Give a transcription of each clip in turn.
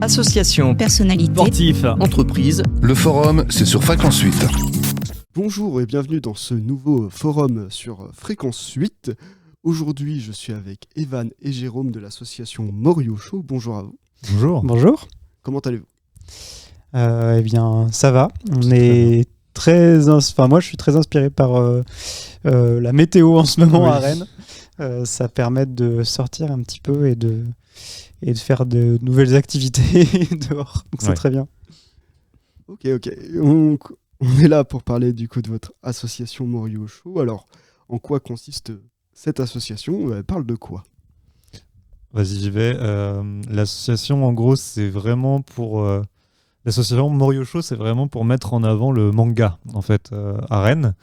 Association, personnalité, sportif, entreprise. Le forum, c'est sur Fréquence 8. Bonjour et bienvenue dans ce nouveau forum sur Fréquence 8. Aujourd'hui, je suis avec Evan et Jérôme de l'association Morio Show. Bonjour à vous. Bonjour. Bonjour. Comment allez-vous ? Eh bien, ça va. On est moi, je suis très inspiré par la météo en ce moment à Rennes. Ça permet de sortir un petit peu et de faire de nouvelles activités dehors. Donc c'est très bien. Ok. On est là pour parler du coup de votre association Morio Show. Alors, en quoi consiste cette association ? Elle parle de quoi ? Vas-y, j'y vais. L'association, en gros, c'est vraiment pour... L'association Morio Show, c'est vraiment pour mettre en avant le manga, en fait, à Rennes.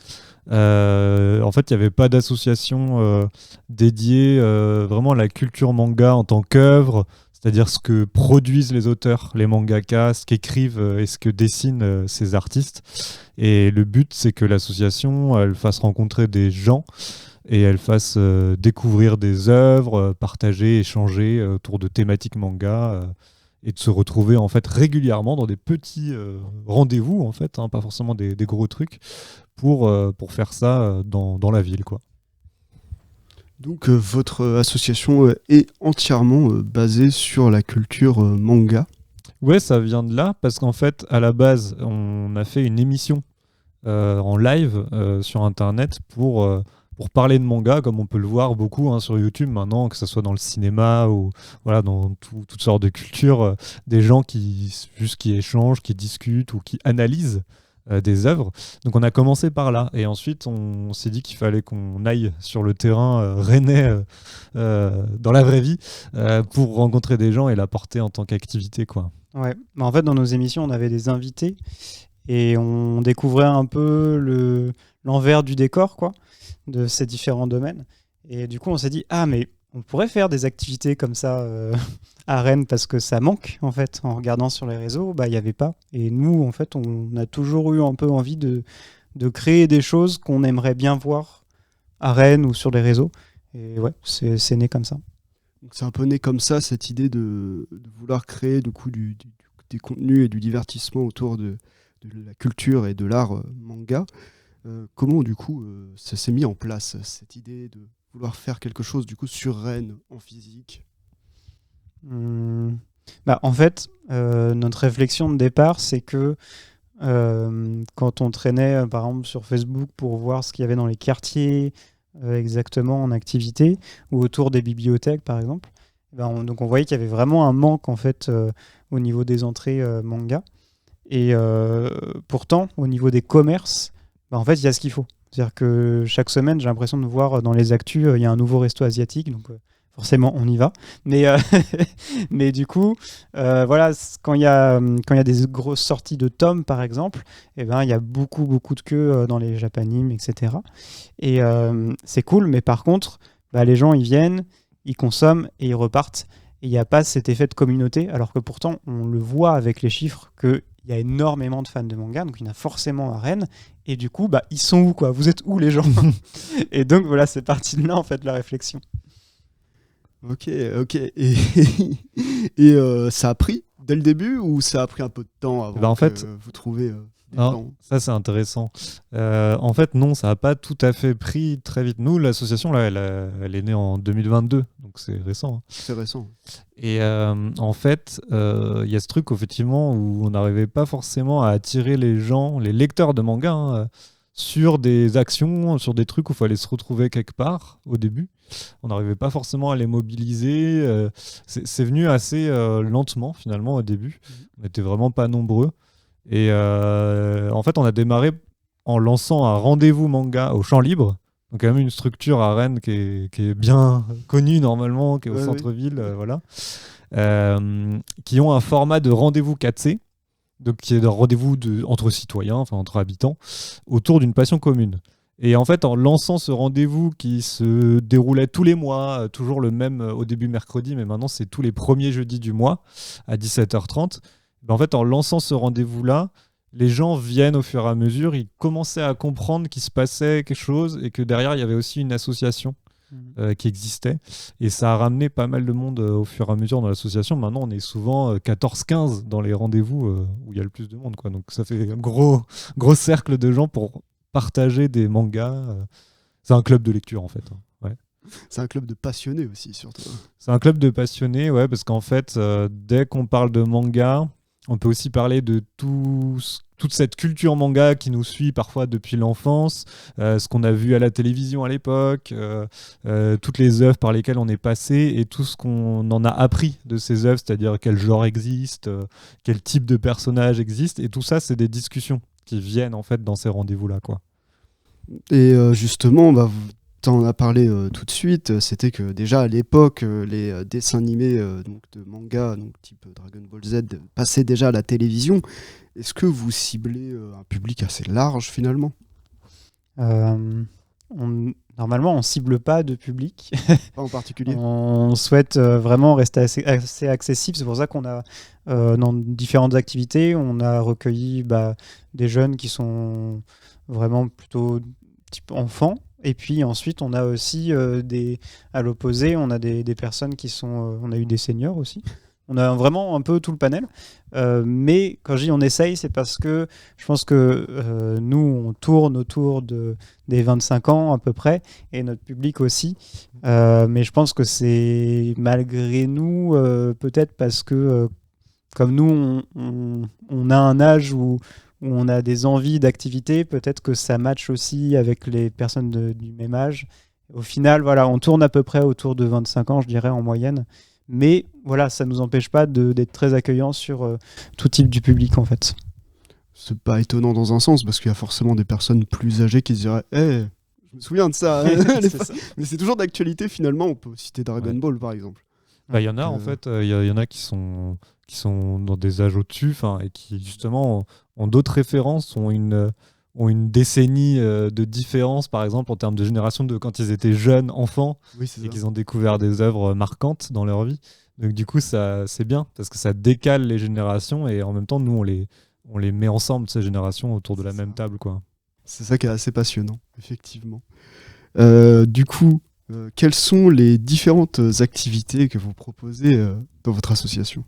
En fait, il n'y avait pas d'association dédiée vraiment à la culture manga en tant qu'œuvre, c'est-à-dire ce que produisent les auteurs, les mangakas, ce qu'écrivent et ce que dessinent ces artistes. Et le but, c'est que l'association, elle fasse rencontrer des gens et elle fasse découvrir des œuvres, partager, échanger autour de thématiques manga et de se retrouver en fait régulièrement dans des petits rendez-vous, en fait, pas forcément des gros trucs, pour faire ça dans la ville, quoi. Donc votre association est entièrement basée sur la culture manga. Ouais, ça vient de là, parce qu'en fait, à la base, on a fait une émission en live sur Internet pour parler de manga, comme on peut le voir beaucoup sur YouTube maintenant, que ce soit dans le cinéma ou voilà, dans toutes sortes de cultures, des gens qui échangent, qui discutent ou qui analysent des œuvres. Donc on a commencé par là, et ensuite on s'est dit qu'il fallait qu'on aille sur le terrain rennais dans la vraie vie pour rencontrer des gens et l'apporter en tant qu'activité, quoi. Ouais. En fait, dans nos émissions, on avait des invités et on découvrait un peu l'envers du décor, quoi, de ces différents domaines. Et du coup, on s'est dit, mais on pourrait faire des activités comme ça à Rennes, parce que ça manque, en fait. En regardant sur les réseaux, il n'y avait pas. Et nous, en fait, on a toujours eu un peu envie de créer des choses qu'on aimerait bien voir à Rennes ou sur les réseaux. Et ouais, c'est né comme ça. Donc c'est un peu né comme ça, cette idée de vouloir créer du coup des contenus et du divertissement autour de la culture et de l'art manga. Comment du coup ça s'est mis en place, cette idée de vouloir faire quelque chose du coup sur Rennes en physique ? En fait, notre réflexion de départ, c'est que quand on traînait par exemple sur Facebook pour voir ce qu'il y avait dans les quartiers exactement en activité, ou autour des bibliothèques par exemple, donc on voyait qu'il y avait vraiment un manque en fait au niveau des entrées manga. Et pourtant, au niveau des commerces, en fait, il y a ce qu'il faut. C'est-à-dire que chaque semaine, j'ai l'impression de voir dans les actus, il y a un nouveau resto asiatique, donc forcément, on y va. Mais du coup, voilà, quand il y a des grosses sorties de tomes, par exemple, il y a beaucoup de queues dans les Japanime, etc. Et c'est cool, mais par contre, les gens, ils viennent, ils consomment et ils repartent. Et il n'y a pas cet effet de communauté, alors que pourtant, on le voit avec les chiffres qu'il y a énormément de fans de manga, donc il y en a forcément à Rennes. Et du coup, ils sont où, quoi ? Vous êtes où, les gens ? Et donc, voilà, c'est parti de là, en fait, la réflexion. Ok. Et ça a pris dès le début, ou ça a pris un peu de temps avant vous trouviez des temps ? Ça, c'est intéressant. En fait, non, ça n'a pas tout à fait pris très vite. Nous, l'association, là, elle est née en 2022, donc c'est récent. C'est récent. Et en fait, il y a ce truc, effectivement, où on n'arrivait pas forcément à attirer les gens, les lecteurs de manga, sur des actions, sur des trucs où il fallait se retrouver quelque part au début. On n'arrivait pas forcément à les mobiliser. C'est venu assez lentement, finalement, au début. On n'était vraiment pas nombreux. Et en fait, on a démarré en lançant un rendez-vous manga au Champ Libre. Donc, quand même une structure à Rennes qui est bien connue normalement, qui est au centre-ville, voilà. Qui ont un format de rendez-vous 4C, donc qui est un rendez-vous entre citoyens, enfin entre habitants, autour d'une passion commune. Et en fait, en lançant ce rendez-vous qui se déroulait tous les mois, toujours le même au début mercredi, mais maintenant c'est tous les premiers jeudis du mois à 17h30, en fait, en lançant ce rendez-vous-là, les gens viennent au fur et à mesure, ils commençaient à comprendre qu'il se passait quelque chose et que derrière, il y avait aussi une association qui existait. Et ça a ramené pas mal de monde au fur et à mesure dans l'association. Maintenant, on est souvent 14-15 dans les rendez-vous où il y a le plus de monde, quoi. Donc ça fait un gros cercle de gens pour partager des mangas. C'est un club de lecture, en fait. Ouais. C'est un club de passionnés aussi, surtout. C'est un club de passionnés, ouais, parce qu'en fait, dès qu'on parle de manga, on peut aussi parler de toute cette culture manga qui nous suit parfois depuis l'enfance, ce qu'on a vu à la télévision à l'époque, toutes les œuvres par lesquelles on est passé et tout ce qu'on en a appris de ces œuvres, c'est-à-dire quel genre existe, quel type de personnage existe, et tout ça, c'est des discussions qui viennent en fait dans ces rendez-vous-là, quoi. Et justement, t'en as parlé tout de suite, c'était que déjà à l'époque, les dessins animés donc de manga, donc type Dragon Ball Z, passaient déjà à la télévision. Est-ce que vous ciblez un public assez large finalement ? Normalement, on cible pas de public. Pas en particulier. On souhaite vraiment rester assez accessible. C'est pour ça qu'on a, dans différentes activités, on a recueilli des jeunes qui sont vraiment plutôt type enfants. Et puis ensuite, on a aussi à l'opposé, on a des personnes qui sont... on a eu des seniors aussi. On a vraiment un peu tout le panel. Mais quand je dis on essaye, c'est parce que je pense que nous, on tourne autour des 25 ans à peu près, et notre public aussi. Mais je pense que c'est malgré nous, peut-être parce que comme nous, on a un âge où on a des envies d'activité, peut-être que ça matche aussi avec les personnes du même âge. Au final, voilà, on tourne à peu près autour de 25 ans, je dirais, en moyenne. Mais voilà, ça ne nous empêche pas d'être très accueillants sur tout type du public, en fait. C'est pas étonnant dans un sens, parce qu'il y a forcément des personnes plus âgées qui se diraient « je me souviens de ça, C'est ça. Mais c'est toujours d'actualité finalement, on peut citer Dragon Ball par exemple. Il y en a en fait, il y en a qui sont dans des âges au-dessus, et qui justement ont d'autres références, ont une décennie de différence, par exemple en termes de génération de quand ils étaient jeunes enfants, Oui, c'est et ça. qu'ils ont découvert des œuvres marquantes dans leur vie. Donc du coup, ça c'est bien parce que ça décale les générations et en même temps, nous on les met ensemble ces générations autour de la même table, quoi. C'est ça qui est assez passionnant, effectivement. Du coup, quelles sont les différentes activités que vous proposez dans votre association ?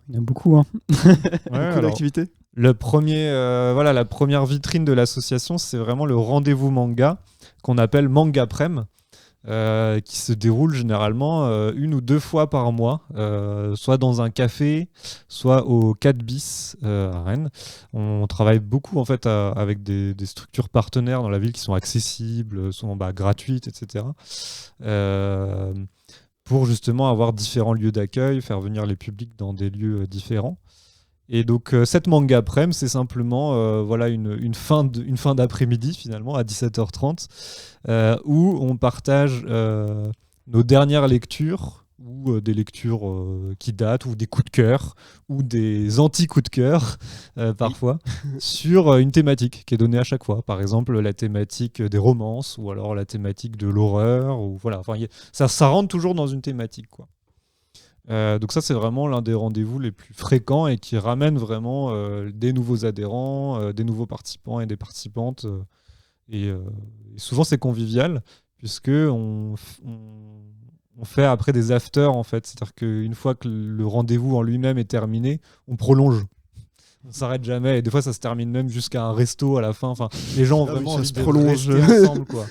Il y en a beaucoup, hein. Beaucoup d'activités ? La première vitrine de l'association, c'est vraiment le rendez-vous manga qu'on appelle Manga Prem, qui se déroule généralement 1 ou 2 fois par mois, soit dans un café, soit au 4 bis à Rennes. On travaille beaucoup en fait avec des structures partenaires dans la ville qui sont accessibles, sont gratuites, etc. Pour justement avoir différents lieux d'accueil, faire venir les publics dans des lieux différents. Et donc cette manga prem, c'est simplement une fin d'après-midi finalement à 17h30 où on partage nos dernières lectures ou des lectures qui datent ou des coups de cœur ou des anti-coups de cœur parfois sur une thématique qui est donnée à chaque fois. Par exemple la thématique des romances ou alors la thématique de l'horreur ou voilà. Ça rentre toujours dans une thématique, quoi. Donc ça c'est vraiment l'un des rendez-vous les plus fréquents et qui ramène vraiment des nouveaux adhérents, des nouveaux participants et des participantes et souvent c'est convivial puisque on fait après des afters en fait, c'est-à-dire qu'une fois que le rendez-vous en lui-même est terminé, on prolonge. On s'arrête jamais et des fois ça se termine même jusqu'à un resto à la fin. Les gens ont vraiment envie de rester ensemble, quoi.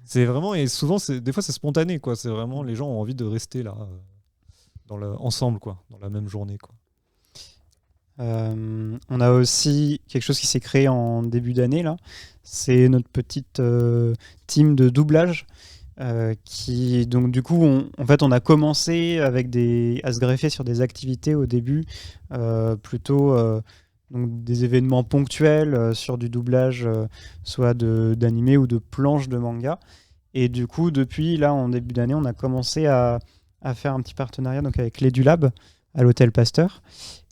C'est vraiment, et souvent des fois c'est spontané, quoi. C'est vraiment les gens ont envie de rester là. Ensemble, quoi, dans la même journée, quoi. On a aussi quelque chose qui s'est créé en début d'année là, c'est notre petite team de doublage qui donc du coup on a commencé avec à se greffer sur des activités au début plutôt donc des événements ponctuels sur du doublage soit d'animé ou de planches de manga, et du coup depuis là en début d'année on a commencé à faire un petit partenariat donc avec l'Edulab à l'Hôtel Pasteur.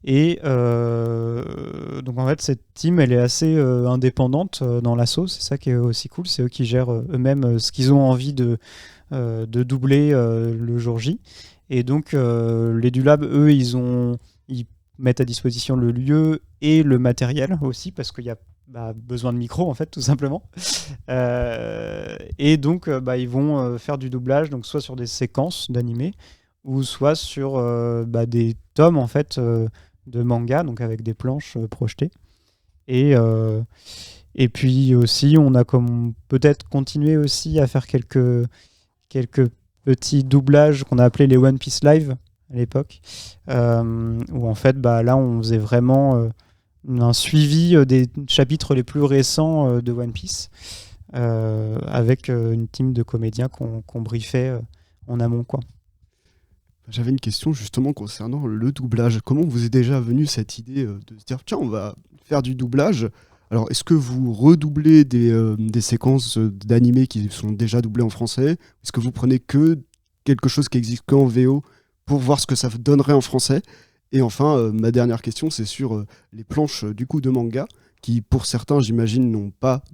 Et donc en fait cette team elle est assez indépendante dans l'asso, c'est ça qui est aussi cool, c'est eux qui gèrent eux-mêmes ce qu'ils ont envie de doubler le jour J. Et donc l'Edulab, eux, ils mettent à disposition le lieu et le matériel aussi, parce qu'il y a besoin de micro en fait tout simplement. Et donc ils vont faire du doublage, donc soit sur des séquences d'animés ou soit sur des tomes en fait de manga, donc avec des planches projetées. Et puis aussi on a peut-être continué aussi à faire quelques petits doublages qu'on a appelés les One Piece Live à l'époque, où en fait là on faisait vraiment un suivi des chapitres les plus récents de One Piece, avec une team de comédiens qu'on briefait en amont, quoi. J'avais une question justement concernant le doublage. Comment vous est déjà venue cette idée de se dire tiens, on va faire du doublage? Alors, est-ce que vous redoublez des séquences d'animés qui sont déjà doublées en français? Est-ce que vous prenez que quelque chose qui existe qu'en VO pour voir ce que ça donnerait en français? Et enfin, ma dernière question, c'est sur les planches du coup de manga, qui pour certains, j'imagine, n'ont pas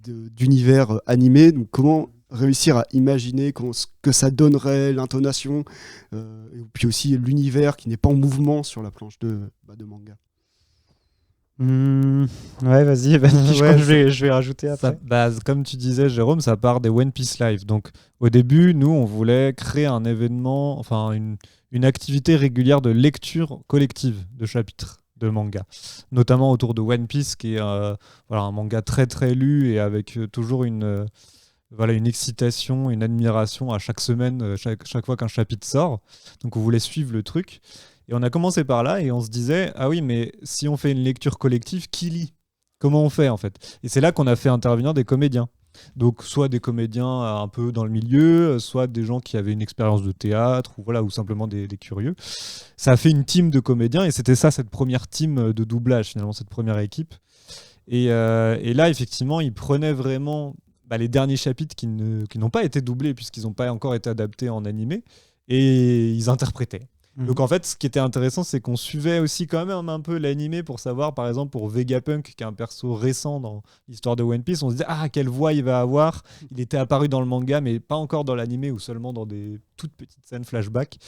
d'univers animé. Donc, comment réussir à imaginer ce que ça donnerait, l'intonation, et puis aussi l'univers qui n'est pas en mouvement sur la planche de manga? Ouais, vas-y, je vais rajouter après. Comme tu disais, Jérôme, ça part des One Piece Live. Donc, au début, nous, on voulait créer un événement, enfin, une activité régulière de lecture collective de chapitres de manga, notamment autour de One Piece, qui est un manga très, très lu et avec toujours une excitation, une admiration à chaque semaine, chaque fois qu'un chapitre sort. Donc, on voulait suivre le truc. Et on a commencé par là et on se disait, ah oui, mais si on fait une lecture collective, qui lit? Comment on fait en fait? Et c'est là qu'on a fait intervenir des comédiens. Donc soit des comédiens un peu dans le milieu, soit des gens qui avaient une expérience de théâtre, ou simplement des curieux. Ça a fait une team de comédiens et c'était ça, cette première team de doublage finalement, cette première équipe. Et là, effectivement, ils prenaient vraiment les derniers chapitres qui n'ont pas été doublés puisqu'ils n'ont pas encore été adaptés en animé et ils interprétaient. Donc en fait, ce qui était intéressant, c'est qu'on suivait aussi quand même un peu l'animé pour savoir, par exemple, pour Vegapunk, qui est un perso récent dans l'histoire de One Piece, on se disait quelle voix il va avoir. Il était apparu dans le manga, mais pas encore dans l'animé ou seulement dans des toutes petites scènes flashback.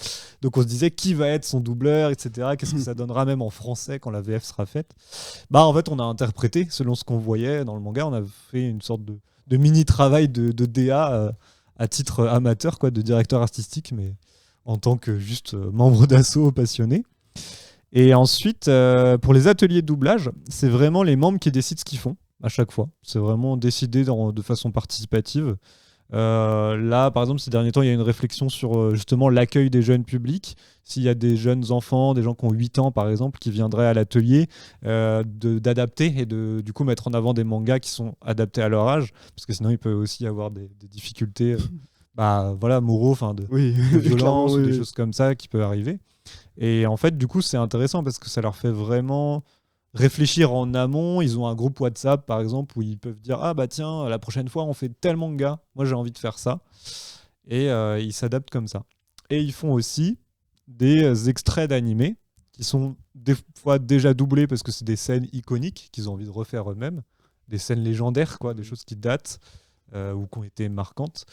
Donc on se disait qui va être son doubleur, etc. Qu'est-ce que ça donnera même en français quand la VF sera faite. En fait, on a interprété selon ce qu'on voyait dans le manga. On a fait une sorte de mini travail de DA à titre amateur, quoi, de directeur artistique, mais en tant que juste membre d'assaut passionné. Et ensuite, pour les ateliers de doublage, c'est vraiment les membres qui décident ce qu'ils font à chaque fois. C'est vraiment décidé de façon participative. Là, par exemple, ces derniers temps, il y a une réflexion sur justement l'accueil des jeunes publics. S'il y a des jeunes enfants, des gens qui ont 8 ans, par exemple, qui viendraient à l'atelier, d'adapter et du coup mettre en avant des mangas qui sont adaptés à leur âge, parce que sinon, il peut aussi y avoir des difficultés moraux, de violence ou des choses comme ça qui peuvent arriver. Et en fait, du coup, c'est intéressant parce que ça leur fait vraiment réfléchir en amont. Ils ont un groupe WhatsApp, par exemple, où ils peuvent dire tiens, la prochaine fois, on fait tel manga. Moi, j'ai envie de faire ça. Et ils s'adaptent comme ça. Et ils font aussi des extraits d'animés qui sont des fois déjà doublés parce que c'est des scènes iconiques qu'ils ont envie de refaire eux-mêmes. Des scènes légendaires, quoi, des choses qui datent ou qui ont été marquantes.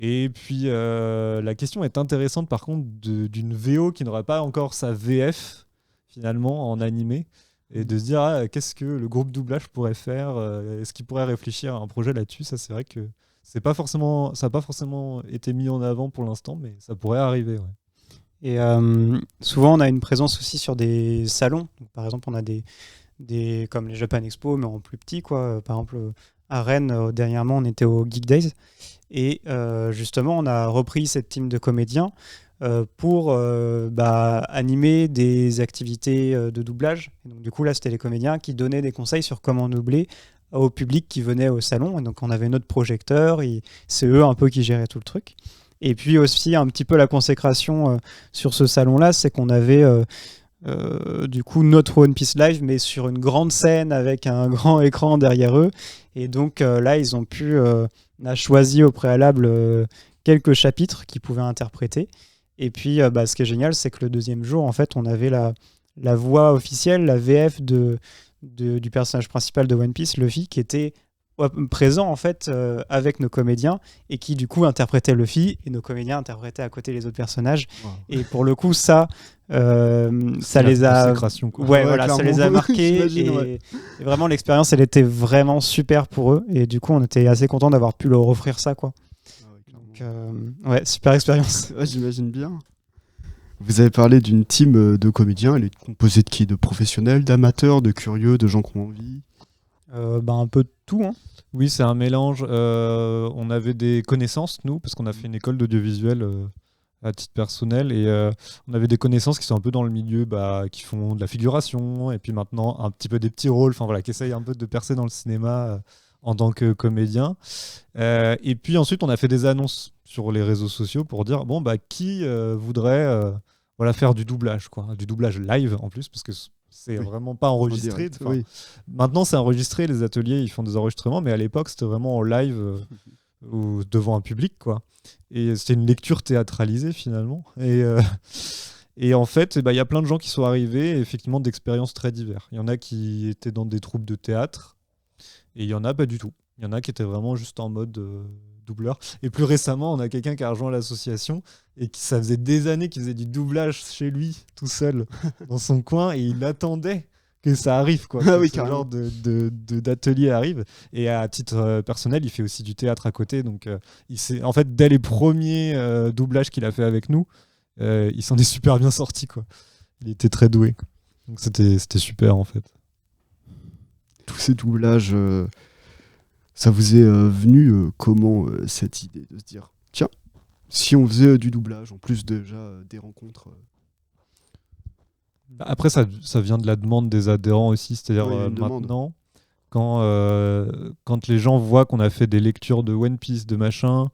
Et puis, la question est intéressante, par contre, d'une VO qui n'aurait pas encore sa VF, finalement, en animé, et de se dire, qu'est-ce que le groupe doublage pourrait faire? Est-ce qu'il pourrait réfléchir à un projet là-dessus? Ça, c'est vrai que ça n'a pas forcément été mis en avant pour l'instant, mais ça pourrait arriver. Ouais. Et souvent, on a une présence aussi sur des salons. Donc, par exemple, on a des comme les Japan Expo, mais en plus petit, quoi. Par exemple, à Rennes, dernièrement, on était au Geek Days. Et justement, on a repris cette team de comédiens pour animer des activités de doublage. Et donc, du coup, là, c'était les comédiens qui donnaient des conseils sur comment doubler au public qui venait au salon. Et donc, on avait notre projecteur et c'est eux un peu qui géraient tout le truc. Et puis aussi, un petit peu la consécration sur ce salon-là, c'est qu'on avait du coup notre One Piece Live, mais sur une grande scène avec un grand écran derrière eux. Et donc là, ils ont pu... on a choisi au préalable quelques chapitres qu'ils pouvaient interpréter. Et puis, ce qui est génial, c'est que le deuxième jour, en fait, on avait la voix officielle, la VF du personnage principal de One Piece, Luffy, qui était présents en fait avec nos comédiens et qui du coup interprétaient Luffy et nos comédiens interprétaient à côté les autres personnages. Wow. Et pour le coup ça C'est les la a consécration, quoi. ouais, Ouais, voilà, ça clairement. les a marqués J'imagine, et, ouais. et vraiment l'expérience elle était vraiment super pour eux et du coup on était assez content d'avoir pu leur offrir ça quoi. Donc ouais, super expérience. Ouais, j'imagine bien. Vous avez parlé d'une team de comédiens. Elle est composée de qui? De professionnels, d'amateurs, de curieux, de gens qui ont envie? Un peu de tout hein. Oui, c'est un mélange. On avait des connaissances, nous, parce qu'on a fait une école d'audiovisuel à titre personnel, et on avait des connaissances qui sont un peu dans le milieu, qui font de la figuration, et puis maintenant un petit peu des petits rôles, enfin voilà, qui essayent un peu de percer dans le cinéma en tant que comédien. Et puis ensuite, on a fait des annonces sur les réseaux sociaux pour dire, bon, qui voudrait voilà, faire du doublage, quoi, du doublage live en plus, parce que c'est Oui. vraiment pas enregistré. direct, Enfin, oui. Maintenant, c'est enregistré, les ateliers, ils font des enregistrements, mais à l'époque, c'était vraiment en live ou devant un public, quoi. Et c'était une lecture théâtralisée, finalement. Et en fait, il y a plein de gens qui sont arrivés, effectivement, d'expériences très diverses. Il y en a qui étaient dans des troupes de théâtre, et il y en a pas du tout. Il y en a qui étaient vraiment juste en mode doubleur. Et plus récemment, on a quelqu'un qui a rejoint l'association, et qui, ça faisait des années qu'il faisait du doublage chez lui, tout seul, dans son coin, et il attendait que ça arrive, quoi. Ah Que oui, ce carrément. genre d'atelier arrive. Et à titre personnel, il fait aussi du théâtre à côté. Donc, en fait, dès les premiers doublages qu'il a fait avec nous, il s'en est super bien sorti, quoi. Il était très doué, quoi. Donc, c'était super, en fait. Tous ces doublages, ça vous est venu comment cette idée de se dire, tiens, si on faisait du doublage, en plus déjà des rencontres Après, ça vient de la demande des adhérents aussi. C'est-à-dire, Ouais, il y a une demande. maintenant, quand les gens voient qu'on a fait des lectures de One Piece, de machin,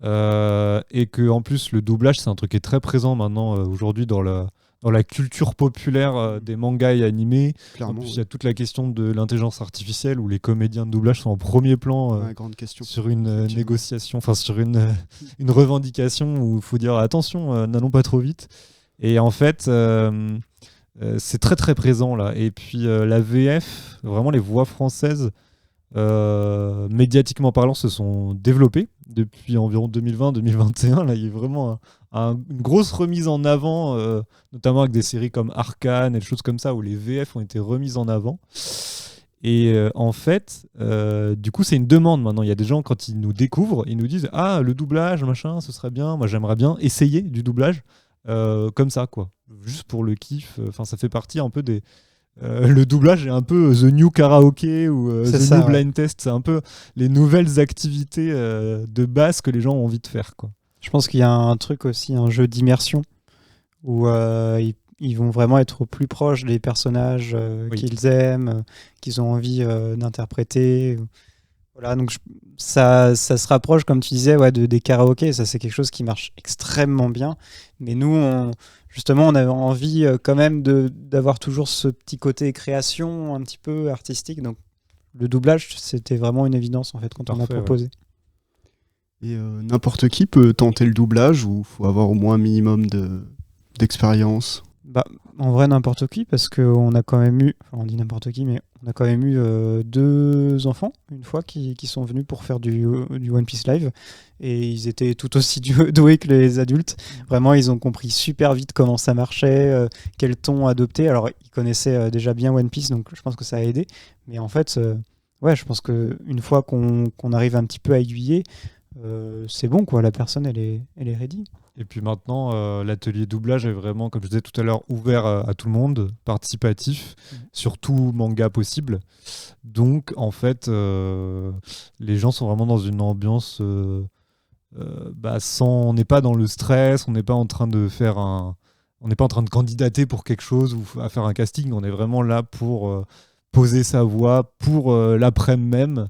et que en plus, le doublage, c'est un truc qui est très présent maintenant, aujourd'hui, dans la culture populaire des mangas et animés. En clairement. plus, il y a toute la question de l'intelligence artificielle où les comédiens de doublage sont en premier plan Ouais, grande question. sur une Effectivement. négociation, enfin sur une revendication où il faut dire attention, n'allons pas trop vite. Et en fait, c'est très très présent là. Et puis la VF, vraiment les voix françaises, médiatiquement parlant, se sont développées depuis environ 2020-2021. Là, il y a vraiment une grosse remise en avant, notamment avec des séries comme Arcane et des choses comme ça, où les VF ont été remises en avant. Et en fait, du coup, c'est une demande maintenant. Il y a des gens, quand ils nous découvrent, ils nous disent « Ah, le doublage, machin, ce serait bien. Moi, j'aimerais bien essayer du doublage comme ça, quoi. Juste pour le kiff. Enfin, ça fait partie un peu des... le doublage est un peu the new karaoké ou C'est the ça, new ouais. blind test. C'est un peu les nouvelles activités de base que les gens ont envie de faire, quoi. Je pense qu'il y a un truc aussi, un jeu d'immersion où ils vont vraiment être au plus proche des personnages Oui. qu'ils aiment, qu'ils ont envie d'interpréter. Voilà, donc ça se rapproche, comme tu disais, ouais, des karaokés. Ça, c'est quelque chose qui marche extrêmement bien. Mais nous, justement, on avait envie quand même d'avoir toujours ce petit côté création, un petit peu artistique. Donc, le doublage, c'était vraiment une évidence en fait quand on a Parfait, proposé. Et n'importe qui peut tenter le doublage ou faut avoir au moins un minimum d'expérience? Bah, en vrai, n'importe qui, parce qu'on a quand même eu, enfin, on dit n'importe qui, mais on a quand même eu 2 enfants, une fois, qui sont venus pour faire du One Piece Live, et ils étaient tout aussi doués que les adultes. Vraiment, ils ont compris super vite comment ça marchait, quel ton adopter. Alors, ils connaissaient déjà bien One Piece, donc je pense que ça a aidé. Mais en fait, ouais, je pense qu'une fois qu'on arrive un petit peu à aiguiller, c'est bon, quoi. La personne, elle est ready. Et puis maintenant, l'atelier doublage est vraiment, comme je disais tout à l'heure, ouvert à tout le monde, participatif, sur tout manga possible. Donc, en fait, les gens sont vraiment dans une ambiance on n'est pas dans le stress, on n'est pas en train de faire on n'est pas en train de candidater pour quelque chose ou à faire un casting. On est vraiment là pour poser sa voix pour l'après-midi même,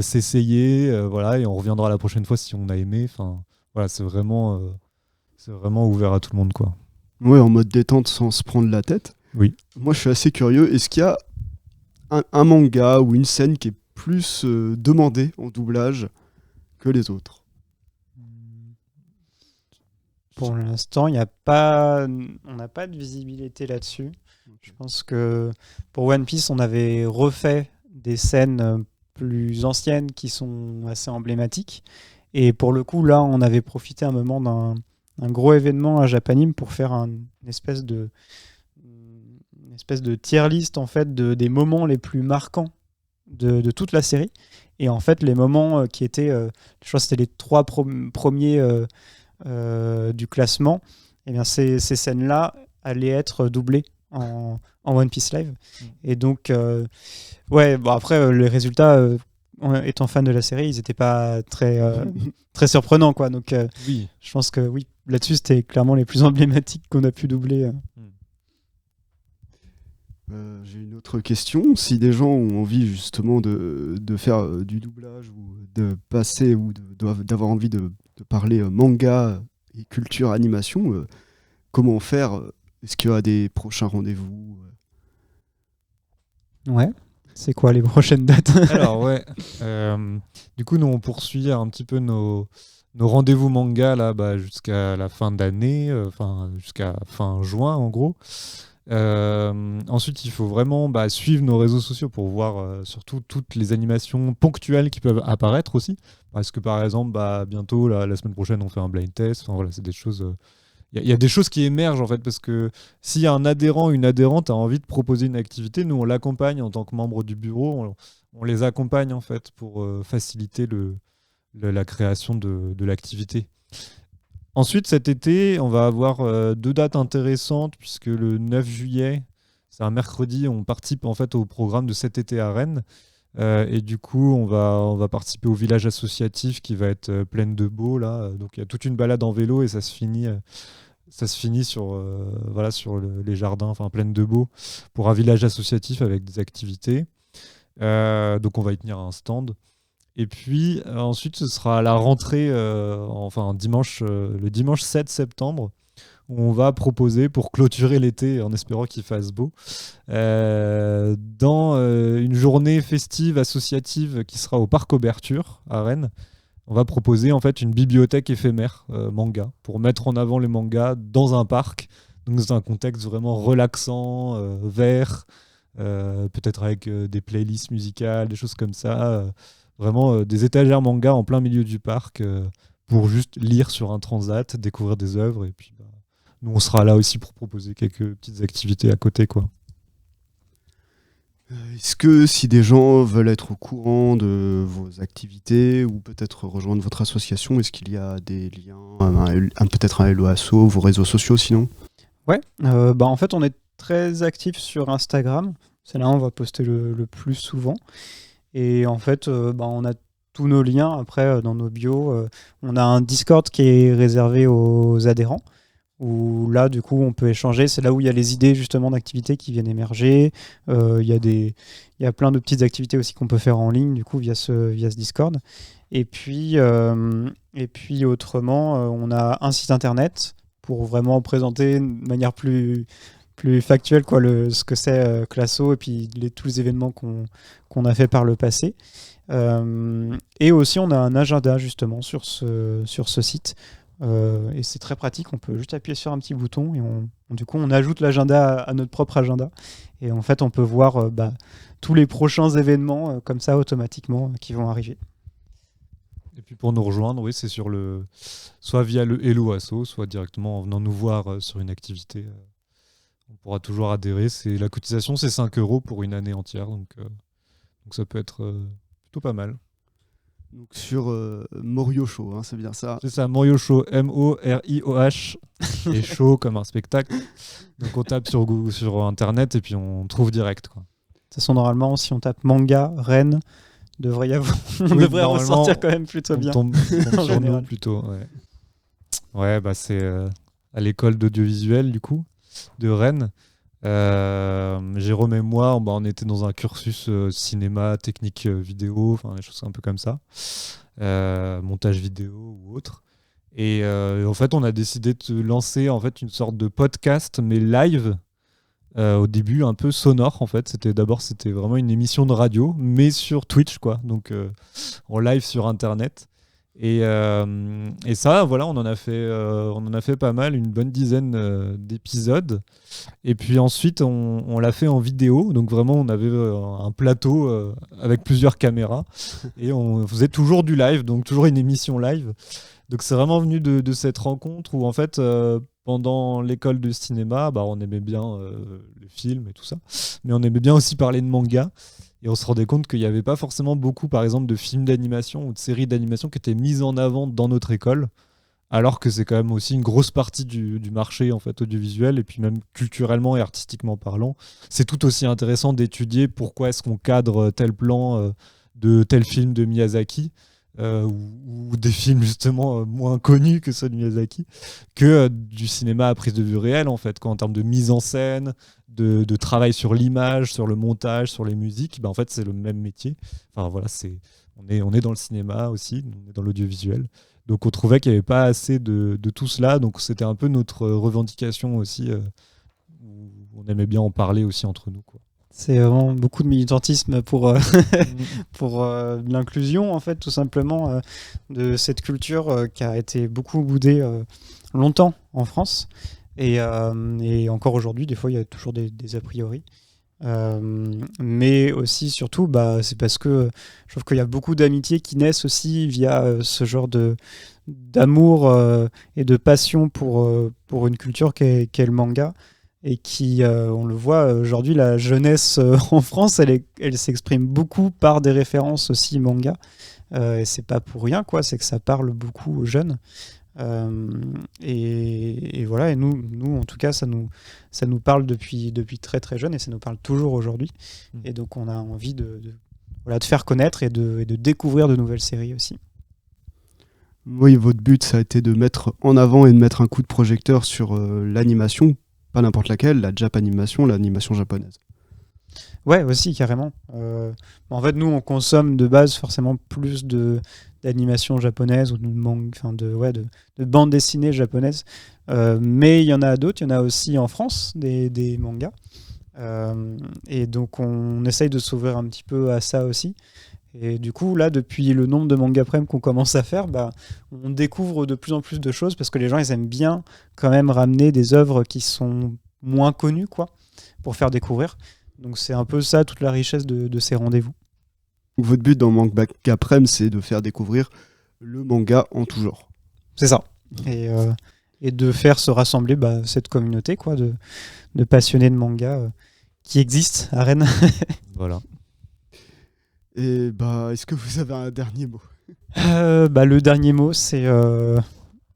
s'essayer, voilà, et on reviendra la prochaine fois si on a aimé. Enfin, voilà, c'est vraiment ouvert à tout le monde, quoi. Ouais, en mode détente sans se prendre la tête. Oui. Moi, je suis assez curieux. Est-ce qu'il y a un manga ou une scène qui est plus demandée en doublage que les autres? Pour l'instant, on n'a pas de visibilité là-dessus. Je pense que pour One Piece, on avait refait des scènes plus anciennes qui sont assez emblématiques. Et pour le coup, là, on avait profité un moment d'un gros événement à Japanime pour faire une espèce de tier list en fait, des moments les plus marquants de toute la série. Et en fait, les moments qui étaient, je crois que c'était les 3 premiers du classement, et bien ces scènes-là allaient être doublées en One Piece Live. Et donc, après, les résultats, étant fan de la série, ils n'étaient pas très, très surprenants, quoi. Donc, Oui. je pense que oui, là-dessus, c'était clairement les plus emblématiques qu'on a pu doubler. J'ai une autre question. Si des gens ont envie justement de faire du doublage ou de passer ou d'avoir envie de parler manga et culture animation, comment faire? Est-ce qu'il y a des prochains rendez-vous? Ouais. C'est quoi les prochaines dates? Alors ouais, du coup nous on poursuit un petit peu nos rendez-vous manga là, jusqu'à la fin d'année, jusqu'à fin juin en gros. Ensuite il faut vraiment suivre nos réseaux sociaux pour voir surtout toutes les animations ponctuelles qui peuvent apparaître aussi. Parce que par exemple bientôt la semaine prochaine on fait un blind test, enfin voilà, c'est des choses... Il y a des choses qui émergent en fait, parce que s'il y a un adhérent ou une adhérente a envie de proposer une activité, nous on l'accompagne en tant que membre du bureau, on les accompagne en fait pour faciliter la création de l'activité. Ensuite cet été on va avoir 2 dates intéressantes, puisque le 9 juillet, c'est un mercredi, on participe en fait au programme de cet été à Rennes. Et du coup on va participer au village associatif qui va être plein de beaux là. Donc il y a toute une balade en vélo et ça se finit sur les jardins, enfin Plaine de Beau, pour un village associatif avec des activités. Donc on va y tenir un stand. Et puis ensuite ce sera à la rentrée, le dimanche 7 septembre, où on va proposer, pour clôturer l'été en espérant qu'il fasse beau, dans une journée festive associative qui sera au Parc Auberture à Rennes. On va proposer en fait une bibliothèque éphémère manga, pour mettre en avant les mangas dans un parc, donc dans un contexte vraiment relaxant, vert, peut-être avec des playlists musicales, des choses comme ça, vraiment des étagères manga en plein milieu du parc, pour juste lire sur un transat, découvrir des œuvres, et puis nous on sera là aussi pour proposer quelques petites activités à côté, quoi. Est-ce que si des gens veulent être au courant de vos activités ou peut-être rejoindre votre association, est-ce qu'il y a des liens, peut-être un Hello Asso, vos réseaux sociaux sinon? Ouais, en fait on est très actifs sur Instagram, c'est là où on va poster le plus souvent. Et en fait on a tous nos liens après dans nos bios. On a un Discord qui est réservé aux adhérents, où là du coup on peut échanger, c'est là où il y a les idées justement d'activités qui viennent émerger. Il y a plein de petites activités aussi qu'on peut faire en ligne du coup via ce Discord. Et puis autrement on a un site internet pour vraiment présenter de manière plus factuelle ce que c'est Classo, et puis tous les événements qu'on a fait par le passé. Et aussi on a un agenda justement sur ce site. Et c'est très pratique, on peut juste appuyer sur un petit bouton et du coup on ajoute l'agenda à notre propre agenda, et en fait on peut voir tous les prochains événements comme ça automatiquement qui vont arriver. Et puis pour nous rejoindre, oui, c'est soit via le Hello Asso, soit directement en venant nous voir sur une activité. On pourra toujours adhérer. La cotisation c'est 5 € pour une année entière, donc ça peut être plutôt pas mal. Donc sur Morio Show, hein, c'est bien ça? C'est ça, Morio Show, M-O-R-I-O-H, et show comme un spectacle. Donc on tape sur internet et puis on trouve direct, quoi. De toute façon, normalement, si on tape manga, Rennes, on devrait ressortir quand même plutôt bien. On tombe sur nous plutôt, ouais. Ouais, c'est à l'école d'audiovisuel du coup, de Rennes. Jérôme et moi, on était dans un cursus cinéma, technique vidéo, enfin des choses un peu comme ça, montage vidéo ou autre. Et en fait, on a décidé de lancer en fait une sorte de podcast, mais live. Au début, un peu sonore en fait. C'était vraiment une émission de radio, mais sur Twitch, quoi. Donc en live sur Internet. Et ça, voilà, on en a fait pas mal, une bonne dizaine d'épisodes. Et puis ensuite, on l'a fait en vidéo. Donc vraiment, on avait un plateau avec plusieurs caméras. Et on faisait toujours du live, donc toujours une émission live. Donc c'est vraiment venu de cette rencontre où en fait, pendant l'école de cinéma, on aimait bien les films et tout ça. Mais on aimait bien aussi parler de manga. Et on se rendait compte qu'il n'y avait pas forcément beaucoup, par exemple, de films d'animation ou de séries d'animation qui étaient mises en avant dans notre école, alors que c'est quand même aussi une grosse partie du marché en fait, audiovisuel, et puis même culturellement et artistiquement parlant. C'est tout aussi intéressant d'étudier pourquoi est-ce qu'on cadre tel plan de tel film de Miyazaki, ou des films justement moins connus que ceux de Miyazaki, que du cinéma à prise de vue réelle, en fait, en termes de mise en scène, de travail sur l'image, sur le montage, sur les musiques. En fait, c'est le même métier. Enfin, voilà, on est dans le cinéma aussi, on est dans l'audiovisuel. Donc on trouvait qu'il n'y avait pas assez de tout cela. Donc c'était un peu notre revendication aussi, où on aimait bien en parler aussi entre nous, quoi. C'est vraiment beaucoup de militantisme pour l'inclusion, en fait, tout simplement, de cette culture qui a été beaucoup boudée longtemps en France. Et encore aujourd'hui, des fois, il y a toujours des a priori. Mais aussi, surtout, c'est parce que je trouve qu'il y a beaucoup d'amitiés qui naissent aussi via ce genre d'amour et de passion pour une culture qu'est le manga. Et qui, on le voit aujourd'hui, la jeunesse en France, elle s'exprime beaucoup par des références aussi manga. Et c'est pas pour rien, quoi, c'est que ça parle beaucoup aux jeunes. Et voilà, et nous, en tout cas, ça nous parle depuis très très jeune, et ça nous parle toujours aujourd'hui. Et donc on a envie de faire connaître et de découvrir de nouvelles séries aussi. Oui, votre but, ça a été de mettre en avant et de mettre un coup de projecteur sur l'animation, pas n'importe laquelle, la Japanimation, l'animation japonaise. Ouais, aussi, carrément. En fait, nous, on consomme de base forcément plus d'animation japonaise ou de bande dessinée japonaise. Mais il y en a d'autres, il y en a aussi en France, des mangas. Et donc, on essaye de s'ouvrir un petit peu à ça aussi. Et du coup, là, depuis le nombre de manga prem qu'on commence à faire, on découvre de plus en plus de choses parce que les gens, ils aiment bien quand même ramener des œuvres qui sont moins connues, quoi, pour faire découvrir. Donc c'est un peu ça, toute la richesse de ces rendez-vous. Votre but dans Manga Prem, c'est de faire découvrir le manga en tout genre. C'est ça. Et de faire se rassembler cette communauté, quoi, de passionnés de manga qui existe à Rennes. Voilà. Et est-ce que vous avez un dernier mot ? Le dernier mot, c'est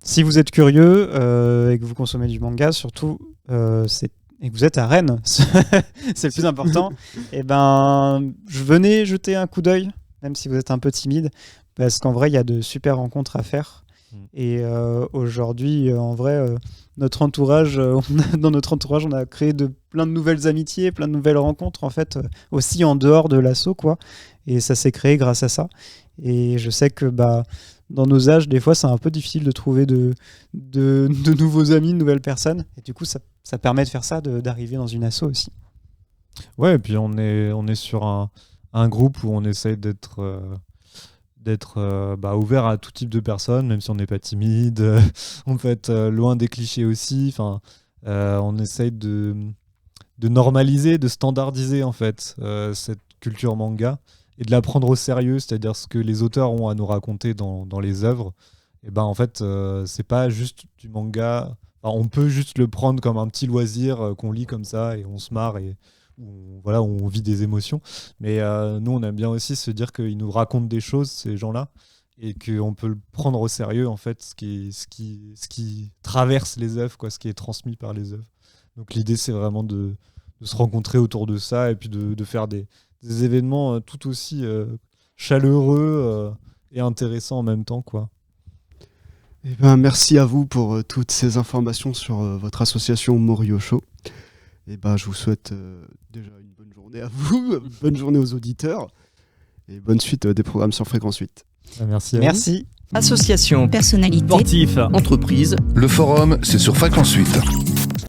si vous êtes curieux et que vous consommez du manga, surtout, et que vous êtes à Rennes, c'est le plus important, et venez jeter un coup d'œil, même si vous êtes un peu timide, parce qu'en vrai, il y a de super rencontres à faire. Et aujourd'hui, en vrai, notre entourage, dans notre entourage, on a créé plein de nouvelles amitiés, plein de nouvelles rencontres, en fait, aussi en dehors de l'asso, quoi. Et ça s'est créé grâce à ça. Et je sais que dans nos âges, des fois, c'est un peu difficile de trouver de nouveaux amis, de nouvelles personnes. Et du coup, ça permet de faire ça, d'arriver dans une asso aussi. Ouais, et puis on est sur un groupe où on essaye d'être ouvert à tout type de personnes, même si on n'est pas timide. On peut être loin des clichés aussi. Enfin, on essaye de normaliser, de standardiser en fait cette culture manga et de la prendre au sérieux, c'est-à-dire ce que les auteurs ont à nous raconter dans les œuvres. Et en fait, c'est pas juste du manga. Enfin, on peut juste le prendre comme un petit loisir qu'on lit comme ça et on se marre et on vit des émotions. Mais nous, on aime bien aussi se dire qu'ils nous racontent des choses, ces gens-là, et qu'on peut le prendre au sérieux, en fait, ce qui traverse les œuvres, quoi, ce qui est transmis par les œuvres. Donc l'idée, c'est vraiment de se rencontrer autour de ça et puis de faire des événements tout aussi chaleureux et intéressants en même temps, quoi. Merci à vous pour toutes ces informations sur votre association Moriyosho. Et je vous souhaite déjà une bonne journée à vous, bonne journée aux auditeurs et bonne suite des programmes sur Fréquence 8. Merci. Association, personnalité, sportif, entreprise. Le forum, c'est sur Fréquence 8.